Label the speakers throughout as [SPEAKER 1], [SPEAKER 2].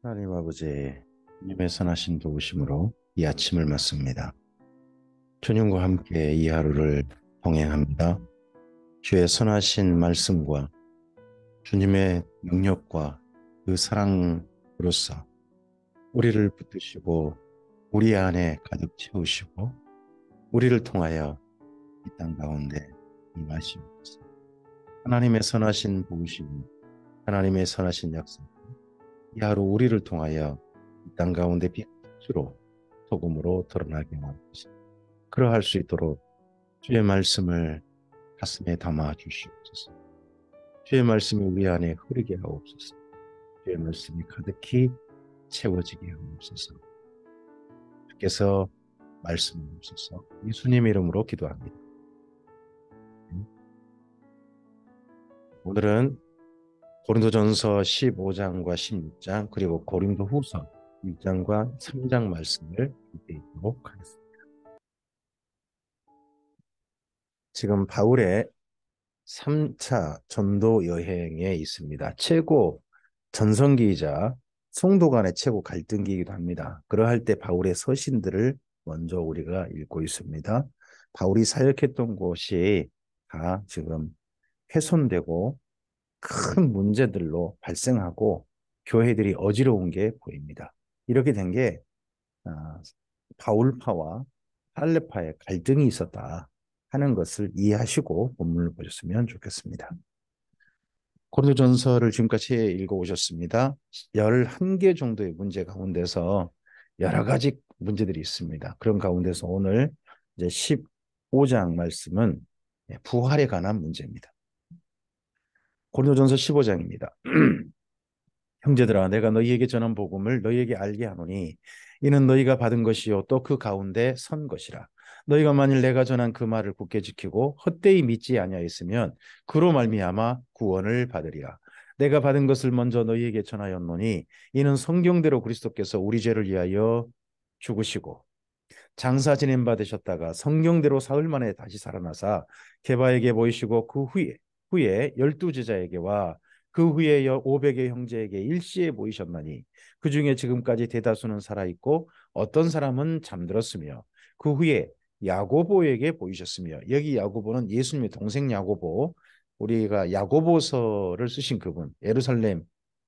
[SPEAKER 1] 하나님 아버지, 주님의 선하신 도우심으로 이 아침을 맞습니다. 주님과 함께 이 하루를 동행합니다. 주의 선하신 말씀과 주님의 능력과 그 사랑으로서 우리를 붙드시고 우리 안에 가득 채우시고 우리를 통하여 이 땅 가운데 임하시옵소서. 하나님의 선하신 도우심, 하나님의 선하신 약속, 이 하루 우리를 통하여 이 땅 가운데 빛으로 소금으로 드러나게 하옵소서. 그러할 수 있도록 주의 말씀을 가슴에 담아 주시옵소서. 주의 말씀이 우리 안에 흐르게 하옵소서. 주의 말씀이 가득히 채워지게 하옵소서. 주께서 말씀하옵소서. 예수님 이름으로 기도합니다. 오늘은 고린도전서 15장과 16장 그리고 고린도후서 1장과 3장 말씀을 읽도록 하겠습니다. 지금 바울의 3차 전도 여행에 있습니다. 최고 전성기이자 성도 간의 최고 갈등기이기도 합니다. 그러할 때 바울의 서신들을 먼저 우리가 읽고 있습니다. 바울이 사역했던 곳이 다 지금 훼손되고 큰 문제들로 발생하고 교회들이 어지러운 게 보입니다. 이렇게 된 게 바울파와 할레파의 갈등이 있었다 하는 것을 이해하시고 본문을 보셨으면 좋겠습니다. 고린도전서를 지금까지 읽어오셨습니다. 11개 정도의 문제 가운데서 여러 가지 문제들이 있습니다. 그런 가운데서 오늘 이제 15장 말씀은 부활에 관한 문제입니다. 고린도전서 15장입니다. 형제들아, 내가 너희에게 전한 복음을 너희에게 알게 하노니 이는 너희가 받은 것이요 또 그 가운데 선 것이라. 너희가 만일 내가 전한 그 말을 굳게 지키고 헛되이 믿지 아니하였으면 그로 말미암아 구원을 받으리라. 내가 받은 것을 먼저 너희에게 전하였노니 이는 성경대로 그리스도께서 우리 죄를 위하여 죽으시고 장사 지낸 바 되셨다가 성경대로 사흘 만에 다시 살아나사 게바에게 보이시고 그 후에 12제자에게와 그 후에 500의 형제에게 일시에 보이셨나니 그 중에 지금까지 대다수는 살아있고 어떤 사람은 잠들었으며 그 후에 야고보에게 보이셨으며, 여기 야고보는 예수님의 동생 야고보, 우리가 야고보서를 쓰신 그분, 예루살렘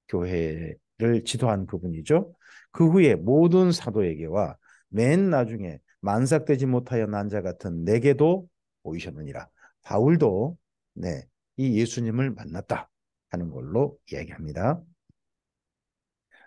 [SPEAKER 1] 교회를 지도한 그분이죠. 그 후에 모든 사도에게와 맨 나중에 만삭되지 못하여 난 자 같은 내게도 보이셨느니라. 바울도 이 예수님을 만났다 하는 걸로 이야기합니다.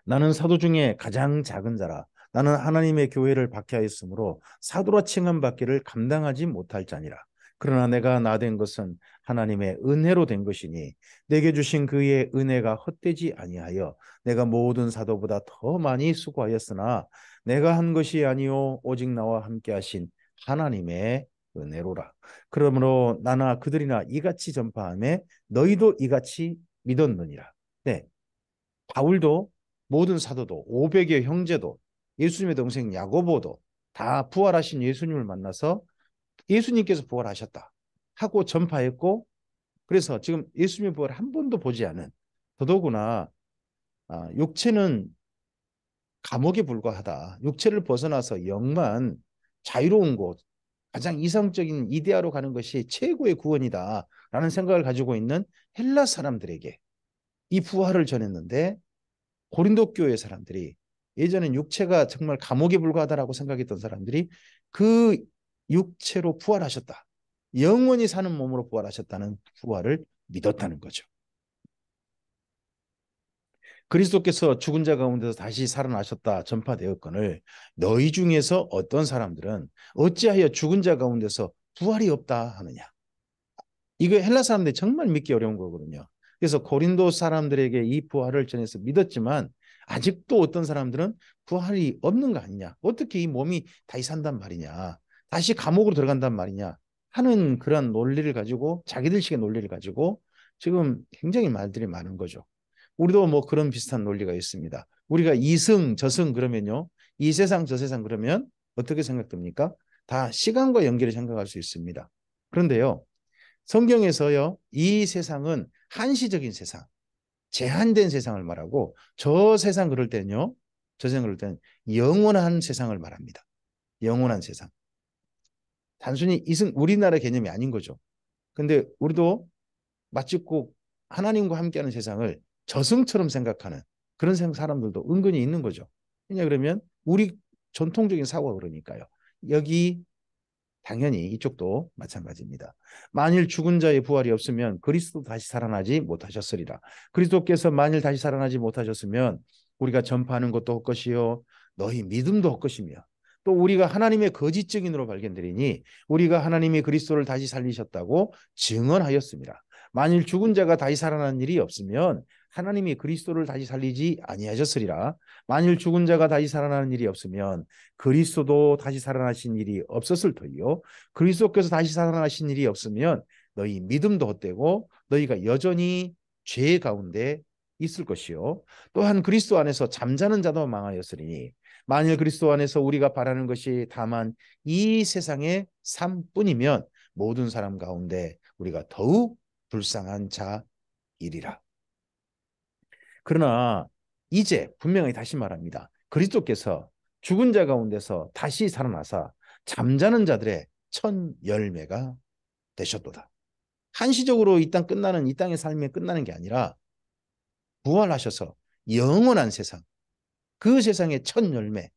[SPEAKER 1] 나는 사도 중에 가장 작은 자라. 나는 하나님의 교회를 박해하였으므로 사도라 칭함받기를 감당하지 못할 자니라. 그러나 내가 나된 것은 하나님의 은혜로 된 것이니 내게 주신 그의 은혜가 헛되지 아니하여 내가 모든 사도보다 더 많이 수고하였으나 내가 한 것이 아니요 오직 나와 함께 하신 하나님의 은혜로라. 그러므로 나나 그들이나 이같이 전파하며 너희도 이같이 믿었느니라. 네, 바울도 모든 사도도 500여 형제도 예수님의 동생 야고보도 다 부활하신 예수님을 만나서 예수님께서 부활하셨다 하고 전파했고, 그래서 지금 예수님의 부활을 한 번도 보지 않은, 더더구나 육체는 감옥에 불과하다, 육체를 벗어나서 영만 자유로운 곳, 가장 이상적인 이데아로 가는 것이 최고의 구원이다 라는 생각을 가지고 있는 헬라 사람들에게 이 부활을 전했는데, 고린도 교회 사람들이, 예전엔 육체가 정말 감옥에 불과하다라고 생각했던 사람들이 그 육체로 부활하셨다, 영원히 사는 몸으로 부활하셨다는 부활을 믿었다는 거죠. 그리스도께서 죽은 자 가운데서 다시 살아나셨다 전파되었거늘 너희 중에서 어떤 사람들은 어찌하여 죽은 자 가운데서 부활이 없다 하느냐. 이거 헬라 사람들이 정말 믿기 어려운 거거든요. 그래서 고린도 사람들에게 이 부활을 전해서 믿었지만 아직도 어떤 사람들은 부활이 없는 거 아니냐, 어떻게 이 몸이 다시 산단 말이냐, 다시 감옥으로 들어간단 말이냐 하는 그런 논리를 가지고, 자기들식의 논리를 가지고 지금 굉장히 말들이 많은 거죠. 우리도 뭐 그런 비슷한 논리가 있습니다. 우리가 이승 저승 그러면요, 이 세상 저 세상 그러면 어떻게 생각됩니까? 다 시간과 연결해 생각할 수 있습니다. 그런데요, 성경에서요, 이 세상은 한시적인 세상, 제한된 세상을 말하고, 저 세상 그럴 때는요. 저 세상 그럴 때는 영원한 세상을 말합니다. 영원한 세상. 단순히 우리나라 개념이 아닌 거죠. 근데 우리도 마치 꼭 하나님과 함께하는 세상을 저승처럼 생각하는 그런 사람들도 은근히 있는 거죠. 왜냐 그러면 우리 전통적인 사고가 그러니까요. 여기 당연히 이쪽도 마찬가지입니다. 만일 죽은 자의 부활이 없으면 그리스도 다시 살아나지 못하셨으리라. 그리스도께서 만일 다시 살아나지 못하셨으면 우리가 전파하는 것도 헛것이요 너희 믿음도 헛것이며, 또 우리가 하나님의 거짓 증인으로 발견되리니 우리가 하나님이 그리스도를 다시 살리셨다고 증언하였습니다. 만일 죽은 자가 다시 살아난 일이 없으면 하나님이 그리스도를 다시 살리지 아니하셨으리라. 만일 죽은 자가 다시 살아나는 일이 없으면 그리스도도 다시 살아나신 일이 없었을 터이요 그리스도께서 다시 살아나신 일이 없으면 너희 믿음도 헛되고 너희가 여전히 죄 가운데 있을 것이요 또한 그리스도 안에서 잠자는 자도 망하였으리니 만일 그리스도 안에서 우리가 바라는 것이 다만 이 세상의 삶뿐이면 모든 사람 가운데 우리가 더욱 불쌍한 자이리라. 그러나 이제 분명히 다시 말합니다. 그리스도께서 죽은 자 가운데서 다시 살아나사 잠자는 자들의 첫 열매가 되셨도다. 한시적으로 이 땅의 삶이 끝나는 게 아니라 부활하셔서 영원한 세상, 그 세상의 첫 열매,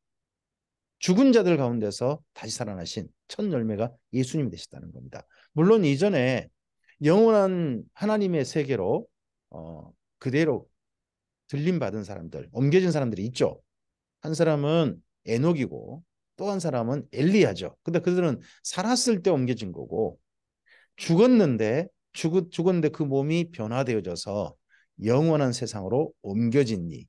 [SPEAKER 1] 죽은 자들 가운데서 다시 살아나신 첫 열매가 예수님이 되셨다는 겁니다. 물론 이전에 영원한 하나님의 세계로 그대로 들림받은 사람들, 옮겨진 사람들이 있죠. 한 사람은 에녹이고 또 한 사람은 엘리야죠. 근데 그들은 살았을 때 옮겨진 거고, 죽었는데 그 몸이 변화되어져서 영원한 세상으로 옮겨진 이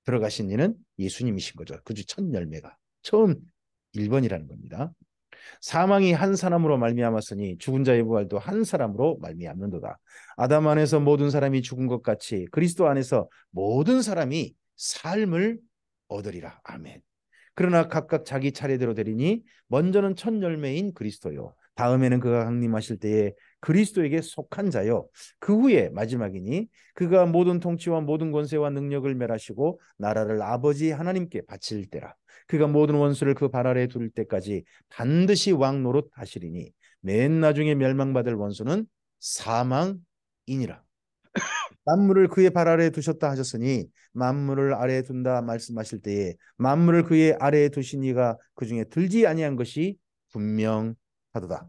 [SPEAKER 1] 들어가신 이는 예수님이신 거죠. 그중 첫 열매가 처음 1번이라는 겁니다. 사망이 한 사람으로 말미암았으니 죽은 자의 부활도 한 사람으로 말미암는도다. 아담 안에서 모든 사람이 죽은 것 같이 그리스도 안에서 모든 사람이 삶을 얻으리라. 아멘. 그러나 각각 자기 차례대로 되리니 먼저는 첫 열매인 그리스도요 다음에는 그가 강림하실 때에 그리스도에게 속한 자요 그 후에 마지막이니 그가 모든 통치와 모든 권세와 능력을 멸하시고 나라를 아버지 하나님께 바칠 때라. 그가 모든 원수를 그 발 아래에 둘 때까지 반드시 왕 노릇 하시리니 맨 나중에 멸망받을 원수는 사망이니라. 만물을 그의 발 아래에 두셨다 하셨으니 만물을 아래에 둔다 말씀하실 때에 만물을 그의 아래에 두신 이가 그 중에 들지 아니한 것이 분명하도다.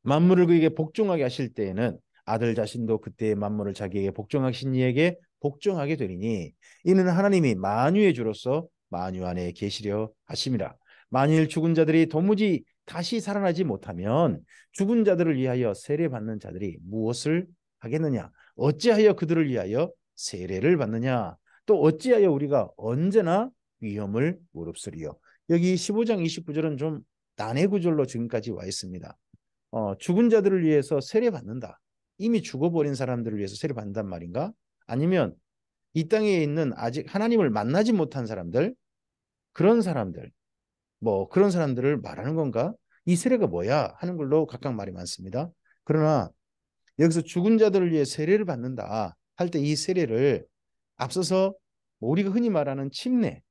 [SPEAKER 1] 만물을 그에게 복종하게 하실 때에는 아들 자신도 그때의 만물을 자기에게 복종하신 이에게 복종하게 되리니 이는 하나님이 만유의 주로서 만유 안에 계시려 하심이라. 만일 죽은 자들이 도무지 다시 살아나지 못하면 죽은 자들을 위하여 세례받는 자들이 무엇을 하겠느냐? 어찌하여 그들을 위하여 세례를 받느냐? 또 어찌하여 우리가 언제나 위험을 무릅쓰리요? 여기 15장 29절은 좀 난해 구절로 지금까지 와 있습니다. 죽은 자들을 위해서 세례받는다. 이미 죽어버린 사람들을 위해서 세례받는단 말인가? 아니면 이 땅에 있는 아직 하나님을 만나지 못한 사람들, 그런 사람들을 말하는 건가? 이 세례가 뭐야? 하는 걸로 각각 말이 많습니다. 그러나 여기서 죽은 자들을 위해 세례를 받는다 할 때 이 세례를 앞서서 우리가 흔히 말하는 침례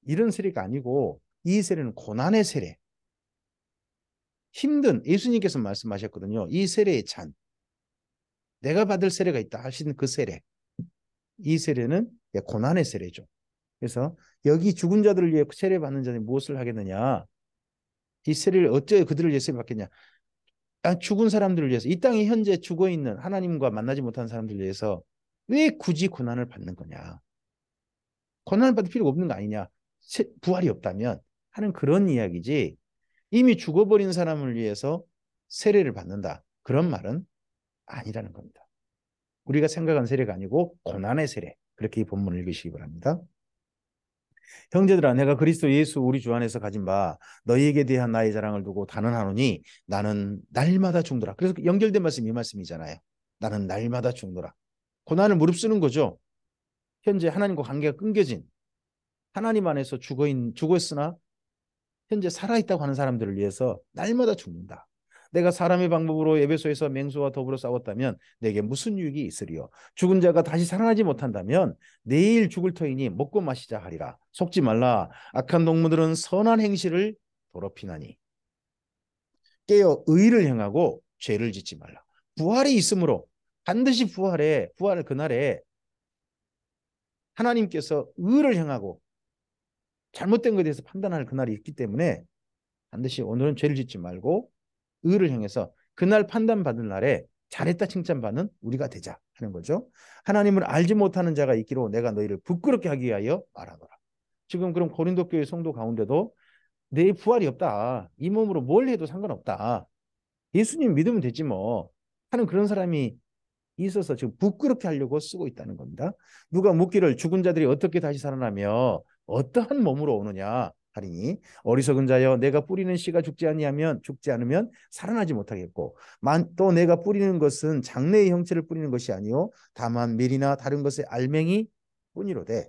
[SPEAKER 1] 이런 세례가 아니고 이 세례는 고난의 세례, 힘든 예수님께서 말씀하셨거든요. 이 세례의 잔, 내가 받을 세례가 있다 하시는 그 세례, 이 세례는 고난의 세례죠. 그래서 여기 죽은 자들을 위해 세례 받는 자들이 무엇을 하겠느냐? 이 세례를 어째 그들을 위해 세례 받겠냐? 죽은 사람들을 위해서, 이 땅에 현재 죽어 있는 하나님과 만나지 못한 사람들을 위해서 왜 굳이 고난을 받는 거냐? 고난을 받을 필요가 없는 거 아니냐? 부활이 없다면 하는 그런 이야기지. 이미 죽어버린 사람을 위해서 세례를 받는다. 그런 말은 아니라는 겁니다. 우리가 생각한 세례가 아니고 고난의 세례. 그렇게 이 본문을 읽으시기 바랍니다. 형제들아 내가 그리스도 예수 우리 주 안에서 가진 바 너희에게 대한 나의 자랑을 두고 단언하노니 나는 날마다 죽노라. 그래서 연결된 말씀이 이 말씀이잖아요. 나는 날마다 죽노라. 고난을 무릅쓰는 거죠. 현재 하나님과 관계가 끊겨진, 하나님 안에서 죽었으나 현재 살아있다고 하는 사람들을 위해서 날마다 죽는다. 내가 사람의 방법으로 에베소에서 맹수와 더불어 싸웠다면 내게 무슨 유익이 있으리요? 죽은 자가 다시 살아나지 못한다면 내일 죽을 터이니 먹고 마시자 하리라. 속지 말라. 악한 동무들은 선한 행실을 더럽히나니 깨어 의를 행하고 죄를 짓지 말라. 부활이 있으므로 반드시 부활을 그날에 하나님께서 의를 행하고 잘못된 것에 대해서 판단할 그날이 있기 때문에 반드시 오늘은 죄를 짓지 말고 의를 행해서 그날 판단받은 날에 잘했다 칭찬받는 우리가 되자 하는 거죠. 하나님을 알지 못하는 자가 있기로 내가 너희를 부끄럽게 하기 위하여 말하노라. 지금 그럼 고린도 교회 성도 가운데도 내 부활이 없다. 이 몸으로 뭘 해도 상관없다. 예수님 믿으면 되지 뭐 하는 그런 사람이 있어서 지금 부끄럽게 하려고 쓰고 있다는 겁니다. 누가 묻기를 죽은 자들이 어떻게 다시 살아나며 어떠한 몸으로 오느냐 하리니 어리석은 자여 내가 뿌리는 씨가 죽지 않으면 살아나지 못하겠고 또 내가 뿌리는 것은 장래의 형체를 뿌리는 것이 아니요 다만 밀이나 다른 것의 알맹이 뿐이로되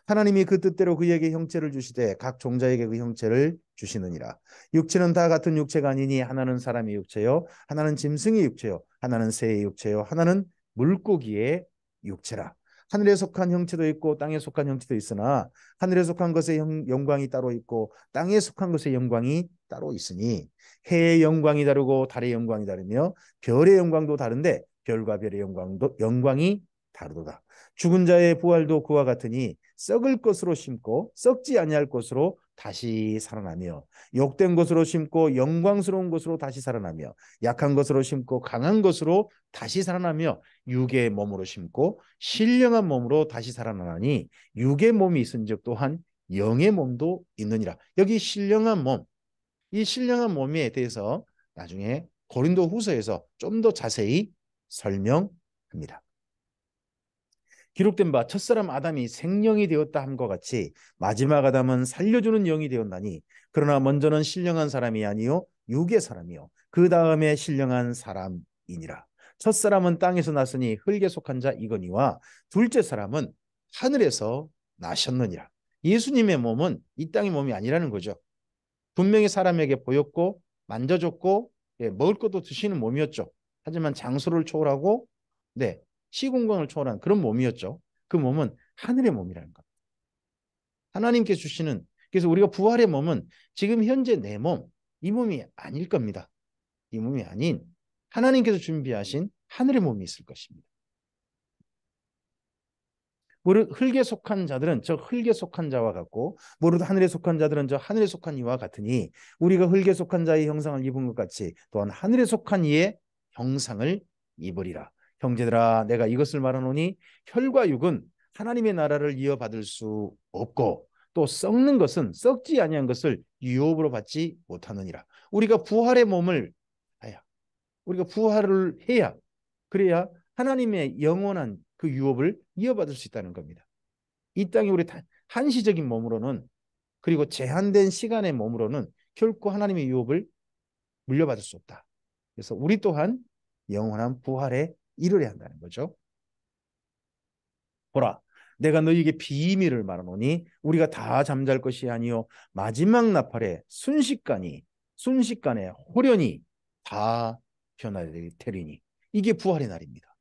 [SPEAKER 1] 하나님이 그 뜻대로 그에게 형체를 주시되 각 종자에게 그 형체를 주시느니라. 육체는 다 같은 육체가 아니니 하나는 사람의 육체요 하나는 짐승의 육체요 하나는 새의 육체요 하나는 물고기의 육체라. 하늘에 속한 형체도 있고 땅에 속한 형체도 있으나 하늘에 속한 것의 영광이 따로 있고 땅에 속한 것의 영광이 따로 있으니 해의 영광이 다르고 달의 영광이 다르며 별의 영광도 다른데 별과 별의 영광이 다르도다. 죽은 자의 부활도 그와 같으니 썩을 것으로 심고 썩지 아니할 것으로 다시 살아나며 욕된 것으로 심고 영광스러운 것으로 다시 살아나며 약한 것으로 심고 강한 것으로 다시 살아나며 육의 몸으로 심고 신령한 몸으로 다시 살아나니 육의 몸이 있은즉 또한 영의 몸도 있느니라. 여기 신령한 몸, 이 신령한 몸에 대해서 나중에 고린도 후서에서 좀 더 자세히 설명합니다. 기록된 바 첫사람 아담이 생령이 되었다 함과 같이 마지막 아담은 살려주는 영이 되었나니 그러나 먼저는 신령한 사람이 아니요 육의 사람이요 그 다음에 신령한 사람이니라. 첫사람은 땅에서 났으니 흙에 속한 자 이거니와 둘째 사람은 하늘에서 나셨느니라. 예수님의 몸은 이 땅의 몸이 아니라는 거죠. 분명히 사람에게 보였고 만져줬고 먹을 것도 드시는 몸이었죠. 하지만 장소를 초월하고 시공간을 초월한 그런 몸이었죠. 그 몸은 하늘의 몸이라는 겁니다. 하나님께 주시는, 그래서 우리가 부활의 몸은 지금 현재 내 몸, 이 몸이 아닐 겁니다. 이 몸이 아닌 하나님께서 준비하신 하늘의 몸이 있을 것입니다. 흙에 속한 자들은 저 흙에 속한 자와 같고 무릇 하늘에 속한 자들은 저 하늘에 속한 이와 같으니 우리가 흙에 속한 자의 형상을 입은 것 같이 또한 하늘에 속한 이의 형상을 입으리라. 형제들아 내가 이것을 말하노니 혈과 육은 하나님의 나라를 이어받을 수 없고 또 썩는 것은 썩지 아니한 것을 유업으로 받지 못하느니라. 우리가 부활의 몸을 우리가 부활을 해야 그래야 하나님의 영원한 그 유업을 이어받을 수 있다는 겁니다. 이 땅에 우리 한시적인 몸으로는 그리고 제한된 시간의 몸으로는 결코 하나님의 유업을 물려받을 수 없다. 그래서 우리 또한 영원한 부활에 이르러야 한다는 거죠. 보라 내가 너희에게 비밀을 말하노니 우리가 다 잠잘 것이 아니요 마지막 나팔에 순식간에 호련히 다 변화되리니 이게 부활의 날입니다.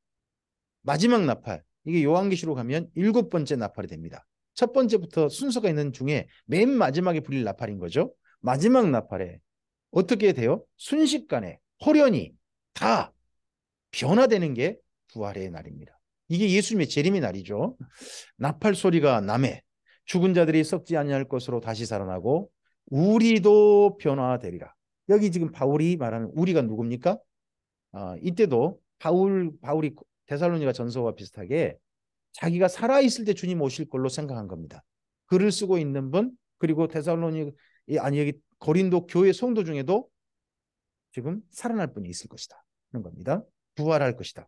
[SPEAKER 1] 마지막 나팔, 이게 요한계시로 가면 7번째 나팔이 됩니다. 첫 번째부터 순서가 있는 중에 맨 마지막에 불릴 나팔인 거죠. 마지막 나팔에 어떻게 돼요? 순식간에 호련히 다 변화되는 게 부활의 날입니다. 이게 예수님의 재림의 날이죠. 나팔 소리가 나매 죽은 자들이 썩지 아니할 것으로 다시 살아나고 우리도 변화되리라. 여기 지금 바울이 말하는 우리가 누굽니까? 이때도 바울이 데살로니가 전서와 비슷하게 자기가 살아있을 때 주님 오실 걸로 생각한 겁니다. 글을 쓰고 있는 분 그리고 여기 고린도 교회 성도 중에도 지금 살아날 분이 있을 것이다 하는 겁니다. 부활할 것이다.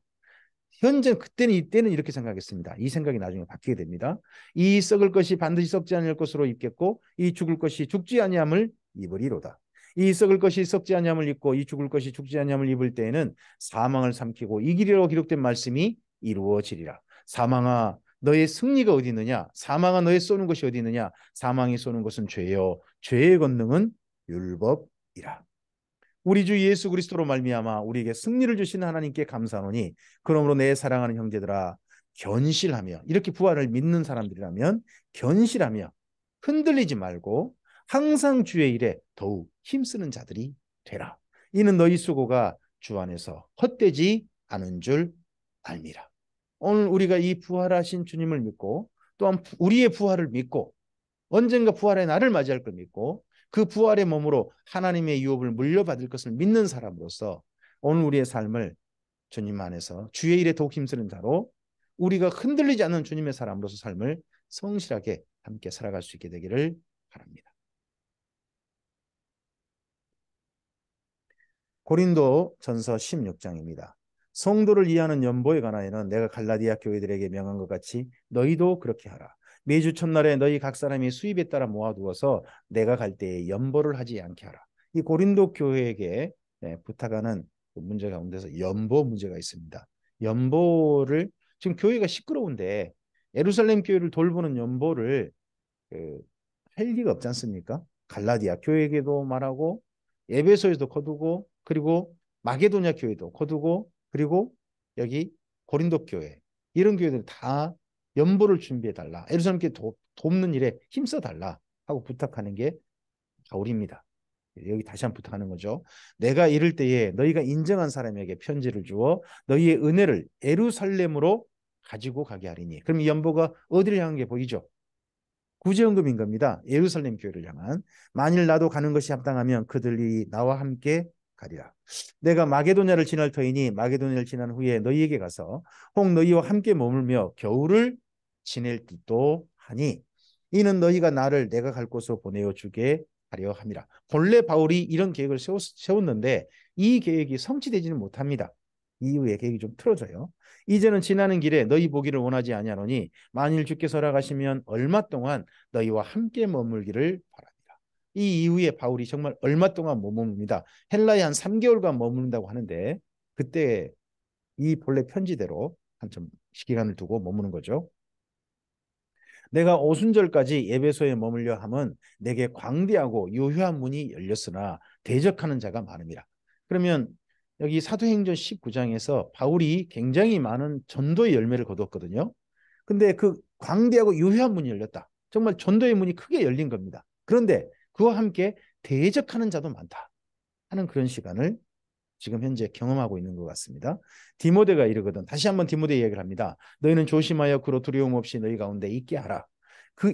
[SPEAKER 1] 현재 이때는 이렇게 생각했습니다. 이 생각이 나중에 바뀌게 됩니다. 이 썩을 것이 반드시 썩지 아니할 것으로 입겠고 이 죽을 것이 죽지 아니함을 입으리로다. 이 썩을 것이 썩지 아니함을 입고 이 죽을 것이 죽지 아니함을 입을 때에는 사망을 삼키고 이기리라고 기록된 말씀이 이루어지리라. 사망아 너의 승리가 어디 있느냐? 사망아 너의 쏘는 것이 어디 있느냐? 사망이 쏘는 것은 죄요. 죄의 권능은 율법이라. 우리 주 예수 그리스도로 말미암아 우리에게 승리를 주신 하나님께 감사하노니 그러므로 내 사랑하는 형제들아 견실하며 이렇게 부활을 믿는 사람들이라면 견실하며 흔들리지 말고 항상 주의 일에 더욱 힘쓰는 자들이 되라. 이는 너희 수고가 주 안에서 헛되지 않은 줄 알미라. 오늘 우리가 이 부활하신 주님을 믿고 또한 우리의 부활을 믿고 언젠가 부활의 날을 맞이할 걸 믿고 그 부활의 몸으로 하나님의 유업을 물려받을 것을 믿는 사람으로서 오늘 우리의 삶을 주님 안에서 주의 일에 더욱 힘쓰는 자로 우리가 흔들리지 않는 주님의 사람으로서 삶을 성실하게 함께 살아갈 수 있게 되기를 바랍니다. 고린도 전서 16장입니다. 성도를 이해하는 연보에 관하여는 내가 갈라디아 교회들에게 명한 것 같이 너희도 그렇게 하라. 매주 첫날에 너희 각 사람이 수입에 따라 모아두어서 내가 갈 때에 연보를 하지 않게 하라. 이 고린도 교회에게 부탁하는 문제 가운데서 연보 문제가 있습니다. 연보를 지금 교회가 시끄러운데 예루살렘 교회를 돌보는 연보를 할 리가 없지 않습니까? 갈라디아 교회에게도 말하고 에베소에도 거두고 그리고 마게도냐 교회도 거두고 그리고 여기 고린도 교회 이런 교회들 다 연보를 준비해 달라. 예루살렘 교회 돕는 일에 힘써 달라 하고 부탁하는 게 바울입니다. 여기 다시 한번 부탁하는 거죠. 내가 이럴 때에 너희가 인정한 사람에게 편지를 주어 너희의 은혜를 예루살렘으로 가지고 가게 하리니. 그럼 이 연보가 어디를 향한 게 보이죠? 구제헌금인 겁니다. 예루살렘 교회를 향한. 만일 나도 가는 것이 합당하면 그들이 나와 함께 가리라. 내가 마게도냐를 지날 터이니 마게도냐를 지난 후에 너희에게 가서 혹 너희와 함께 머물며 겨울을 지낼 듯도 하니 이는 너희가 나를 내가 갈 곳으로 보내어 주게 하려 함이라. 본래 바울이 이런 계획을 세웠는데 이 계획이 성취되지는 못합니다. 이후에 계획이 좀 틀어져요. 이제는 지나는 길에 너희 보기를 원하지 아니하노니 만일 주께서 허락하시면 얼마 동안 너희와 함께 머물기를 바랍니다. 이 이후에 바울이 정말 얼마 동안 머뭅니다. 헬라에 한 3개월간 머문다고 하는데 그때 이 본래 편지대로 한참 시기간을 두고 머무는 거죠. 내가 오순절까지 에베소에 머물려 함은 내게 광대하고 유효한 문이 열렸으나 대적하는 자가 많음이라. 그러면 여기 사도행전 19장에서 바울이 굉장히 많은 전도의 열매를 거뒀거든요. 근데 그 광대하고 유효한 문이 열렸다. 정말 전도의 문이 크게 열린 겁니다. 그런데 그와 함께 대적하는 자도 많다 하는 그런 시간을 지금 현재 경험하고 있는 것 같습니다. 디모데가 이르거든. 다시 한번 디모데 이야기를 합니다. 너희는 조심하여 그로 두려움 없이 너희 가운데 있게 하라.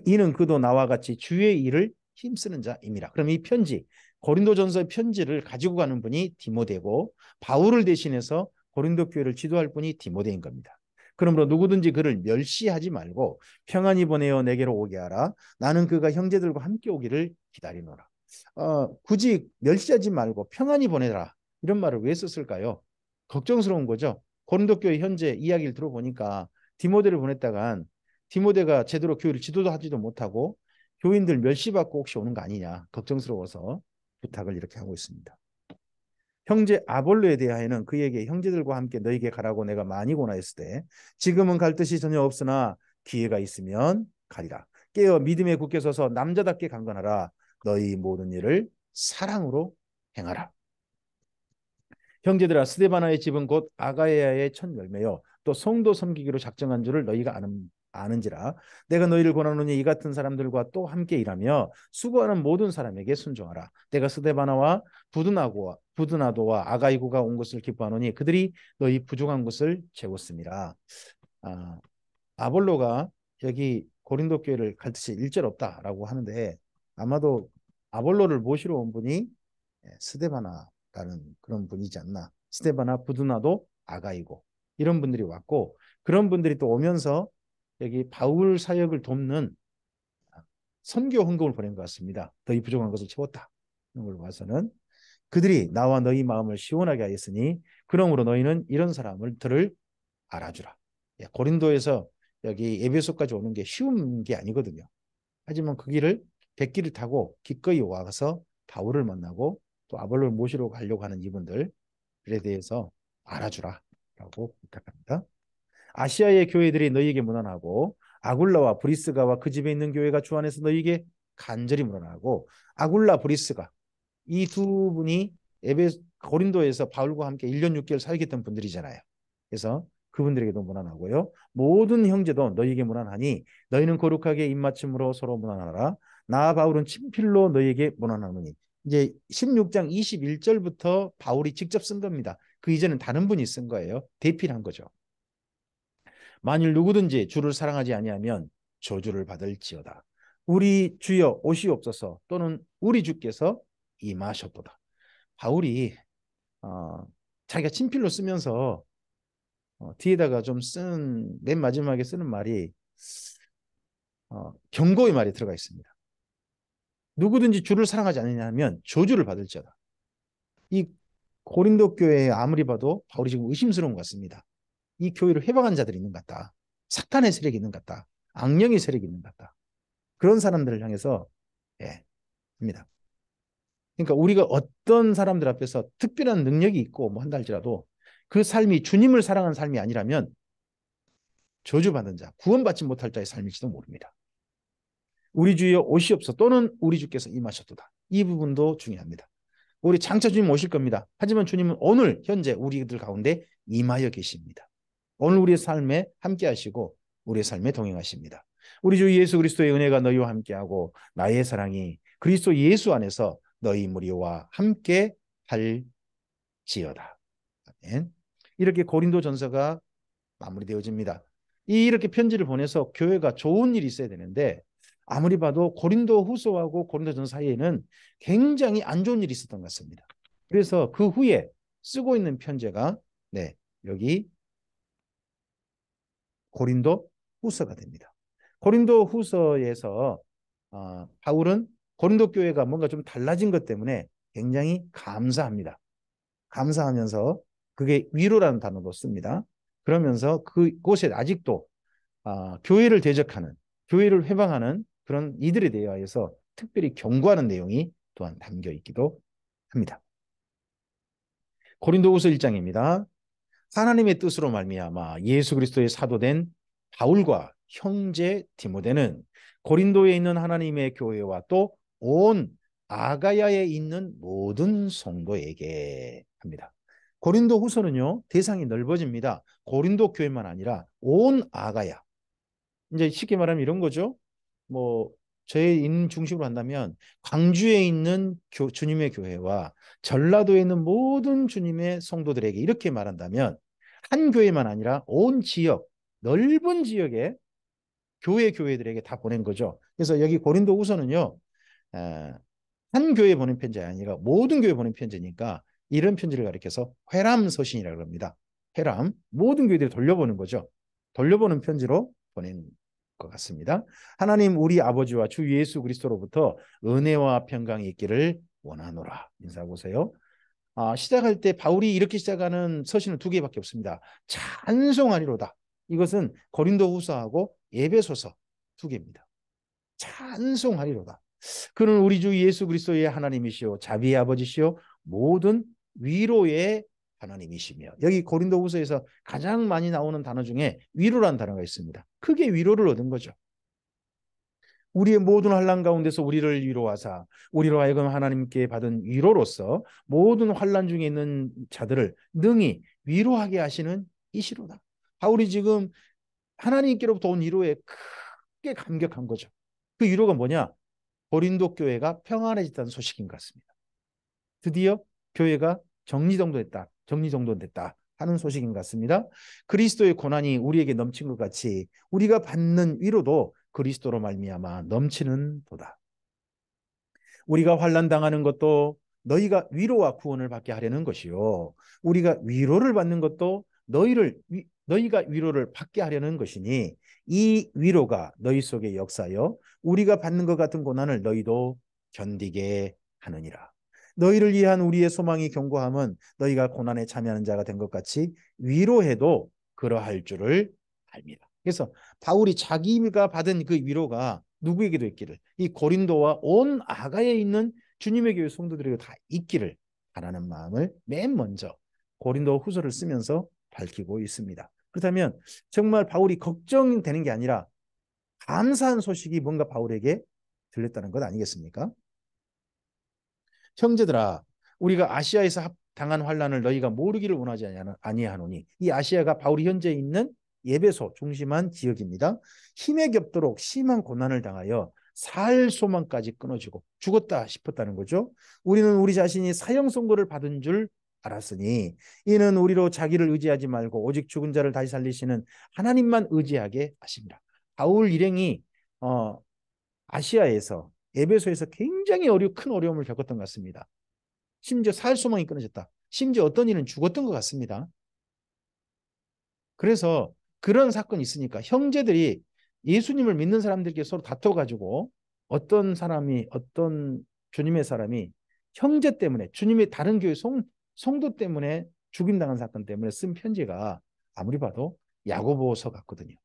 [SPEAKER 1] 이는 그도 나와 같이 주의 일을 힘쓰는 자임이라. 그럼 이 편지 고린도전서의 편지를 가지고 가는 분이 디모데고 바울을 대신해서 고린도 교회를 지도할 분이 디모데인 겁니다. 그러므로 누구든지 그를 멸시하지 말고 평안히 보내어 내게로 오게 하라. 나는 그가 형제들과 함께 오기를 기다리노라. 굳이 멸시하지 말고 평안히 보내라. 이런 말을 왜 썼을까요? 걱정스러운 거죠. 고린도 교회 현재 이야기를 들어보니까 디모데를 보냈다간 디모데가 제대로 교회를 지도도 하지도 못하고 교인들 멸시받고 혹시 오는 거 아니냐 걱정스러워서 부탁을 이렇게 하고 있습니다. 형제 아볼로에 대하여는 그에게 형제들과 함께 너에게 가라고 내가 많이 권하였을 때 지금은 갈 뜻이 전혀 없으나 기회가 있으면 가리라. 깨어 믿음에 굳게 서서 남자답게 강건하라. 너희 모든 일을 사랑으로 행하라. 형제들아 스데바나의 집은 곧 아가야의 첫 열매요 또 성도 섬기기로 작정한 줄을 너희가 아는지라 내가 너희를 권하노니 이 같은 사람들과 또 함께 일하며 수고하는 모든 사람에게 순종하라. 내가 스데바나와 부드나도와 아가이고가 온 것을 기뻐하노니 그들이 너희 부족한 것을 채웠습니다. 아볼로가 여기 고린도 교회를 갈 뜻이 일절 없다라고 하는데 아마도 아볼로를 모시러 온 분이 스데바나라는 그런 분이지 않나. 스데바나 부두나도 아가이고 이런 분들이 왔고 그런 분들이 또 오면서 여기 바울 사역을 돕는 선교 헌금을 보낸 것 같습니다. 너희 부족한 것을 채웠다. 이런 걸 봐서는 그들이 나와 너희 마음을 시원하게 하였으니 그러므로 너희는 이런 사람들을 알아주라. 고린도에서 여기 에베소까지 오는 게 쉬운 게 아니거든요. 하지만 그 길을 백길을 타고 기꺼이 와서 바울을 만나고 또 아볼로를 모시러 가려고 하는 이분들에 대해서 알아주라라고 부탁합니다. 아시아의 교회들이 너희에게 문안하고 아굴라와 브리스가와 그 집에 있는 교회가 주 안에서 너희에게 간절히 문안하고 아굴라 브리스가 이 두 분이 고린도에서 바울과 함께 1년 6개월 살겠던 분들이잖아요. 그래서 그분들에게도 문안하고요. 모든 형제도 너희에게 문안하니 너희는 거룩하게 입맞춤으로 서로 문안하라. 나 바울은 친필로 너희에게 문안하노니. 이제 16장 21절부터 바울이 직접 쓴 겁니다. 그 이전엔 다른 분이 쓴 거예요. 대필한 한 거죠. 만일 누구든지 주를 사랑하지 아니하면 저주를 받을지어다. 우리 주여 오시옵소서, 또는 우리 주께서 임하셨도다. 바울이 자기가 친필로 쓰면서 뒤에다가 좀 맨 마지막에 쓰는 말이 경고의 말이 들어가 있습니다. 누구든지 주를 사랑하지 않느냐면 저주를 받을지어다. 이 고린도 교회에 아무리 봐도 바울이 지금 의심스러운 것 같습니다. 이 교회를 회방한 자들이 있는 것 같다. 사탄의 세력이 있는 것 같다. 악령의 세력이 있는 것 같다. 그런 사람들을 향해서 합니다. 그러니까 우리가 어떤 사람들 앞에서 특별한 능력이 있고 뭐 한다 할지라도 그 삶이 주님을 사랑하는 삶이 아니라면 저주받은 자, 구원받지 못할 자의 삶일지도 모릅니다. 우리 주여 오시옵소서, 또는 우리 주께서 임하셨도다. 이 부분도 중요합니다. 우리 장차 주님 오실 겁니다. 하지만 주님은 오늘 현재 우리들 가운데 임하여 계십니다. 오늘 우리의 삶에 함께 하시고 우리의 삶에 동행하십니다. 우리 주 예수 그리스도의 은혜가 너희와 함께하고 나의 사랑이 그리스도 예수 안에서 너희 무리와 함께 할지어다. 아멘. 이렇게 고린도 전서가 마무리되어집니다. 이렇게 편지를 보내서 교회가 좋은 일이 있어야 되는데 아무리 봐도 고린도 후서하고 고린도 전서 사이에는 굉장히 안 좋은 일이 있었던 것 같습니다. 그래서 그 후에 쓰고 있는 편지가 여기 고린도 후서가 됩니다. 고린도 후서에서 바울은 고린도 교회가 뭔가 좀 달라진 것 때문에 굉장히 감사합니다. 감사하면서 그게 위로라는 단어도 씁니다. 그러면서 그곳에 아직도 교회를 대적하는, 교회를 회방하는 그런 이들에 대하여서 특별히 경고하는 내용이 또한 담겨 있기도 합니다. 고린도후서 1장입니다. 하나님의 뜻으로 말미암아 예수 그리스도의 사도된 바울과 형제 디모데는 고린도에 있는 하나님의 교회와 또 온 아가야에 있는 모든 성도에게 합니다. 고린도 후서는요, 대상이 넓어집니다. 고린도 교회만 아니라 온 아가야. 이제 쉽게 말하면 이런 거죠. 뭐 저의 중심으로 한다면 광주에 있는 주님의 교회와 전라도에 있는 모든 주님의 성도들에게 이렇게 말한다면 한 교회만 아니라 온 지역, 넓은 지역의 교회들에게 다 보낸 거죠. 그래서 여기 고린도 후서는요, 한 교회에 보낸 편지가 아니라 모든 교회에 보낸 편지니까 이런 편지를 가리켜서 회람 서신이라고 합니다. 회람, 모든 교회들이 돌려보는 거죠. 돌려보는 편지로 보낸 것 같습니다. 하나님 우리 아버지와 주 예수 그리스도로부터 은혜와 평강이 있기를 원하노라. 인사하고세요. 시작할 때 바울이 이렇게 시작하는 서신은 2개밖에 없습니다. 찬송하리로다. 이것은 고린도 후서하고 에베소서 2개입니다. 찬송하리로다. 그는 우리 주 예수 그리스도의 하나님이시오 자비의 아버지시오 모든 위로의 하나님이시며, 여기 고린도 후서에서 가장 많이 나오는 단어 중에 위로라는 단어가 있습니다. 크게 위로를 얻은 거죠. 우리의 모든 환난 가운데서 우리를 위로하사 우리로 하여금 하나님께 받은 위로로서 모든 환난 중에 있는 자들을 능히 위로하게 하시는 이시로다. 바울이 지금 하나님께로부터 온 위로에 크게 감격한 거죠. 그 위로가 뭐냐? 고린도 교회가 평안해졌다는 소식인 것 같습니다. 드디어 교회가 정리정돈됐다 하는 소식인 것 같습니다. 그리스도의 고난이 우리에게 넘친 것 같이 우리가 받는 위로도 그리스도로 말미암아 넘치는 도다. 우리가 환난 당하는 것도 너희가 위로와 구원을 받게 하려는 것이요, 우리가 위로를 받는 것도 너희가 위로를 받게 하려는 것이니 이 위로가 너희 속에 역사하여 우리가 받는 것 같은 고난을 너희도 견디게 하느니라. 너희를 위한 우리의 소망이 견고함은 너희가 고난에 참여하는 자가 된 것 같이 위로해도 그러할 줄을 압니다. 그래서 바울이 자기가 받은 그 위로가 누구에게도 있기를, 이 고린도와 온 아가에 있는 주님의 교회 성도들에게 다 있기를 바라는 마음을 맨 먼저 고린도 후서를 쓰면서 밝히고 있습니다. 그렇다면 정말 바울이 걱정되는 게 아니라 감사한 소식이 뭔가 바울에게 들렸다는 것 아니겠습니까? 형제들아, 우리가 아시아에서 당한 환난을 너희가 모르기를 원하지 아니하노니. 이 아시아가 바울이 현재 있는 예배소 중심한 지역입니다. 힘에 겹도록 심한 고난을 당하여 살 소망까지 끊어지고 죽었다 싶었다는 거죠. 우리는 우리 자신이 사형 선고를 받은 줄 알았으니 이는 우리로 자기를 의지하지 말고 오직 죽은 자를 다시 살리시는 하나님만 의지하게 하십니다. 바울 일행이 아시아에서 에베소에서 굉장히 큰 어려움을 겪었던 것 같습니다. 심지어 살 소망이 끊어졌다. 심지어 어떤 이는 죽었던 것 같습니다. 그래서 그런 사건이 있으니까 형제들이 예수님을 믿는 사람들끼리 서로 다퉈가지고 어떤 주님의 사람이 형제 때문에 주님의 다른 교회 성도 때문에 죽임당한 사건 때문에 쓴 편지가 아무리 봐도 야고보서 같거든요.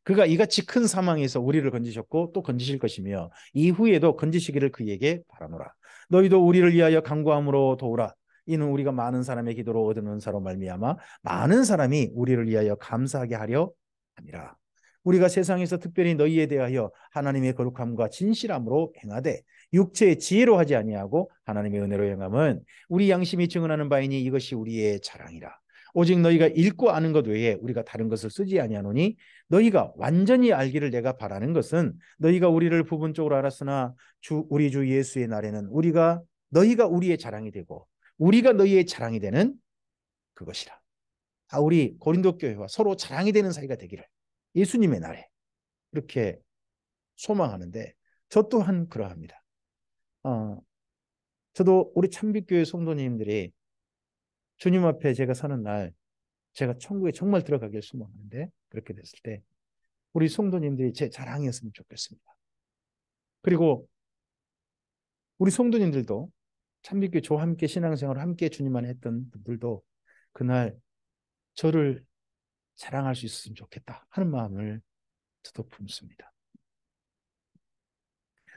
[SPEAKER 1] 그가 이같이 큰 사망에서 우리를 건지셨고 또 건지실 것이며 이후에도 건지시기를 그에게 바라노라. 너희도 우리를 위하여 간구함으로 도우라. 이는 우리가 많은 사람의 기도로 얻은 은사로 말미암아 많은 사람이 우리를 위하여 감사하게 하려 함이라. 우리가 세상에서 특별히 너희에 대하여 하나님의 거룩함과 진실함으로 행하되 육체의 지혜로 하지 아니하고 하나님의 은혜로 행함은 우리 양심이 증언하는 바이니 이것이 우리의 자랑이라. 오직 너희가 읽고 아는 것 외에 우리가 다른 것을 쓰지 아니하노니 너희가 완전히 알기를 내가 바라는 것은 너희가 우리를 부분적으로 알았으나 우리 주 예수의 날에는 너희가 우리의 자랑이 되고 우리가 너희의 자랑이 되는 그것이라. 우리 고린도 교회와 서로 자랑이 되는 사이가 되기를 예수님의 날에 그렇게 소망하는데 저 또한 그러합니다. 저도 우리 참빛교회 성도님들이 주님 앞에 제가 서는 날 제가 천국에 정말 들어가길 소망하는데 그렇게 됐을 때 우리 성도님들이 제 자랑이었으면 좋겠습니다. 그리고 우리 성도님들도 참빛교회 저와 함께 신앙생활을 함께 주님만 했던 분들도 그날 저를 자랑할 수 있었으면 좋겠다 하는 마음을 저도 품습니다.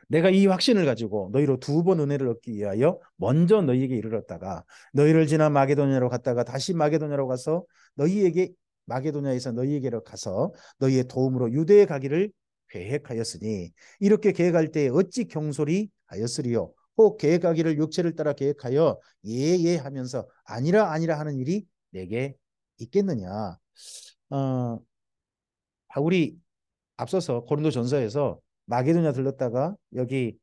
[SPEAKER 1] 내가 이 확신을 가지고 너희로 2번 은혜를 얻기 위하여 먼저 너희에게 이르렀다가 너희를 지나 마게도냐로 갔다가 다시 마게도냐로 가서 마게도냐에서 너희에게로 가서 너희의 도움으로 유대에 가기를 계획하였으니 이렇게 계획할 때에 어찌 경솔히 하였으리요. 혹 계획하기를 육체를 따라 계획하여 예예 하면서 아니라 아니라 하는 일이 내게 있겠느냐. 바울이 앞서서 고린도 전서에서 마게도냐 들렀다가 여기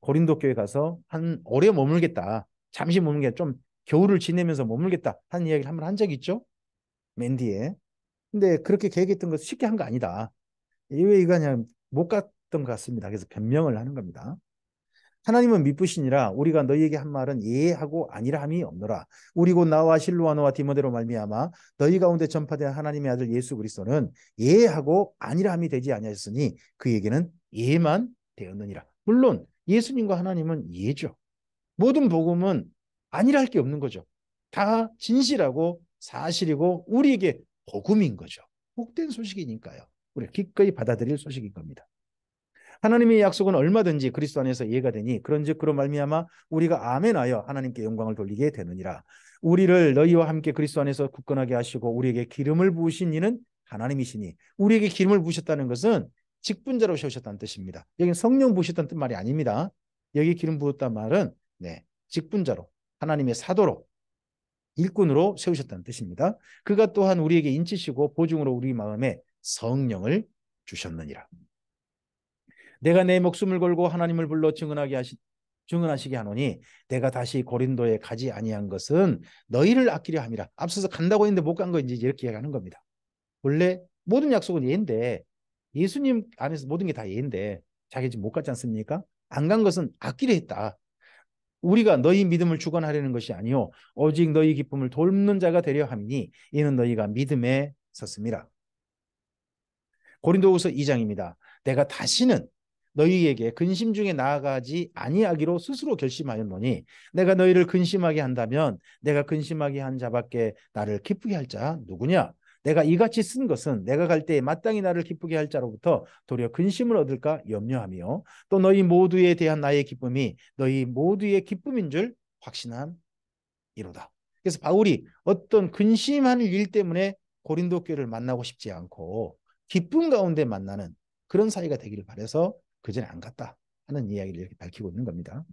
[SPEAKER 1] 고린도 교회 가서 한 오래 머물겠다. 잠시 머물겠다. 좀 겨울을 지내면서 머물겠다 하는 이야기를 한번 한 적이 있죠. 맨 뒤에. 근데 그렇게 계획했던 것은 쉽게 한 거 아니다. 왜 이거 그냥 못 갔던 것 같습니다. 그래서 변명을 하는 겁니다. 하나님은 미쁘시니라 우리가 너희에게 한 말은 예하고 아니라 함이 없노라. 우리 곧 나와 실로아노와 디모데로 말미암아 너희 가운데 전파된 하나님의 아들 예수 그리스도는 예하고 아니라 함이 되지 아니하였으니 그에게는 예만 되었느니라. 물론 예수님과 하나님은 예죠. 모든 복음은 아니라 할 게 없는 거죠. 다 진실하고 사실이고 우리에게 복음인 거죠. 복된 소식이니까요. 우리가 기꺼이 받아들일 소식인 겁니다. 하나님의 약속은 얼마든지 그리스도 안에서 이해가 되니 그런즉 그로 말미암아 우리가 아멘하여 하나님께 영광을 돌리게 되느니라. 우리를 너희와 함께 그리스도 안에서 굳건하게 하시고 우리에게 기름을 부으신 이는 하나님이시니 우리에게 기름을 부으셨다는 것은 직분자로 세우셨다는 뜻입니다. 여기는 성령 부으셨다는 뜻 말이 아닙니다. 여기 기름 부었단 말은 직분자로 하나님의 사도로 일꾼으로 세우셨다는 뜻입니다. 그가 또한 우리에게 인치시고 보증으로 우리 마음에 성령을 주셨느니라. 내가 내 목숨을 걸고 하나님을 불러 증언하시게 하노니 내가 다시 고린도에 가지 아니한 것은 너희를 아끼려 함이라. 앞서서 간다고 했는데 못 간 거 이제 이렇게 얘기하는 겁니다. 원래 모든 약속은 예인데 예수님 안에서 모든 게 다 예인데 자기 지금 못 갔지 않습니까? 안 간 것은 아끼려 했다. 우리가 너희 믿음을 주관하려는 것이 아니요 오직 너희 기쁨을 돕는 자가 되려 함이니 이는 너희가 믿음에 섰음이라. 고린도후서 2장입니다. 내가 다시는 너희에게 근심 중에 나아가지 아니하기로 스스로 결심하였노니 내가 너희를 근심하게 한다면 내가 근심하게 한 자밖에 나를 기쁘게 할 자 누구냐? 내가 이같이 쓴 것은 내가 갈 때에 마땅히 나를 기쁘게 할 자로부터 도리어 근심을 얻을까 염려하며 또 너희 모두에 대한 나의 기쁨이 너희 모두의 기쁨인 줄 확신함이로다. 그래서 바울이 어떤 근심하는 일 때문에 고린도 교회를 만나고 싶지 않고 기쁨 가운데 만나는 그런 사이가 되기를 바라서 그 전에 안 갔다 하는 이야기를 이렇게 밝히고 있는 겁니다.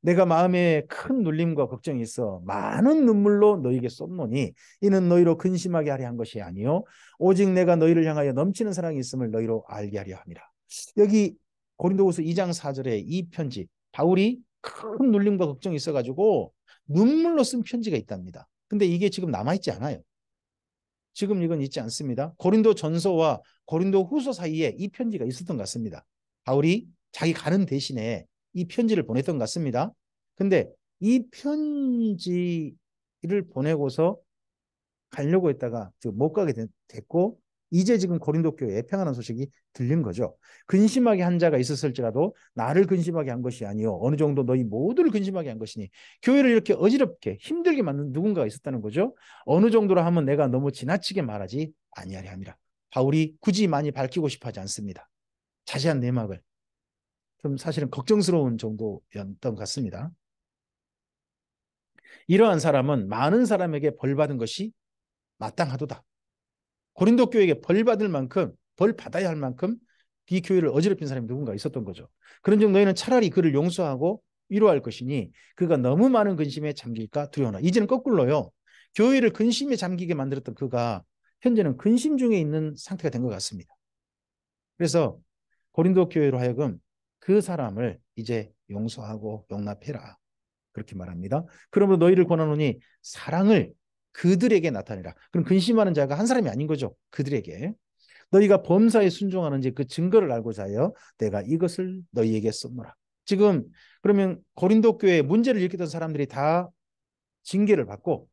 [SPEAKER 1] 내가 마음에 큰 눌림과 걱정이 있어 많은 눈물로 너희에게 쏟노니 이는 너희로 근심하게 하려 한 것이 아니요 오직 내가 너희를 향하여 넘치는 사랑이 있음을 너희로 알게 하려 함이라. 여기 고린도후서 2장 4절에 이 편지, 바울이 큰 눌림과 걱정이 있어가지고 눈물로 쓴 편지가 있답니다. 근데 이게 지금 남아있지 않아요. 지금 이건 있지 않습니다. 고린도 전서와 고린도 후서 사이에 이 편지가 있었던 것 같습니다. 바울이 자기 가는 대신에 이 편지를 보냈던 것 같습니다. 근데 이 편지를 보내고서 가려고 했다가 못 가게 됐고 이제 지금 고린도 교회에 평안한 소식이 들린 거죠. 근심하게 한 자가 있었을지라도 나를 근심하게 한 것이 아니요 어느 정도 너희 모두를 근심하게 한 것이니 교회를 이렇게 어지럽게 힘들게 만든 누군가가 있었다는 거죠. 어느 정도로 하면 내가 너무 지나치게 말하지 아니하리 함이라. 바울이 굳이 많이 밝히고 싶어 하지 않습니다. 자세한 내막을 좀 사실은 걱정스러운 정도였던 것 같습니다. 이러한 사람은 많은 사람에게 벌 받은 것이 마땅하도다. 고린도 교회에게 벌 받을 만큼 벌 받아야 할 만큼 이 교회를 어지럽힌 사람이 누군가 있었던 거죠. 그런즉 너희는 차라리 그를 용서하고 위로할 것이니 그가 너무 많은 근심에 잠길까 두려워하나. 이제는 거꾸로요. 교회를 근심에 잠기게 만들었던 그가 현재는 근심 중에 있는 상태가 된 것 같습니다. 그래서 고린도 교회로 하여금 그 사람을 이제 용서하고 용납해라. 그렇게 말합니다. 그러므로 너희를 권하노니 사랑을 그들에게 나타내라. 그럼 근심하는 자가 한 사람이 아닌 거죠. 그들에게. 너희가 범사에 순종하는지 그 증거를 알고자 하여 내가 이것을 너희에게 썼노라. 지금 그러면 고린도 교회에 문제를 일으켰던 사람들이 다 징계를 받고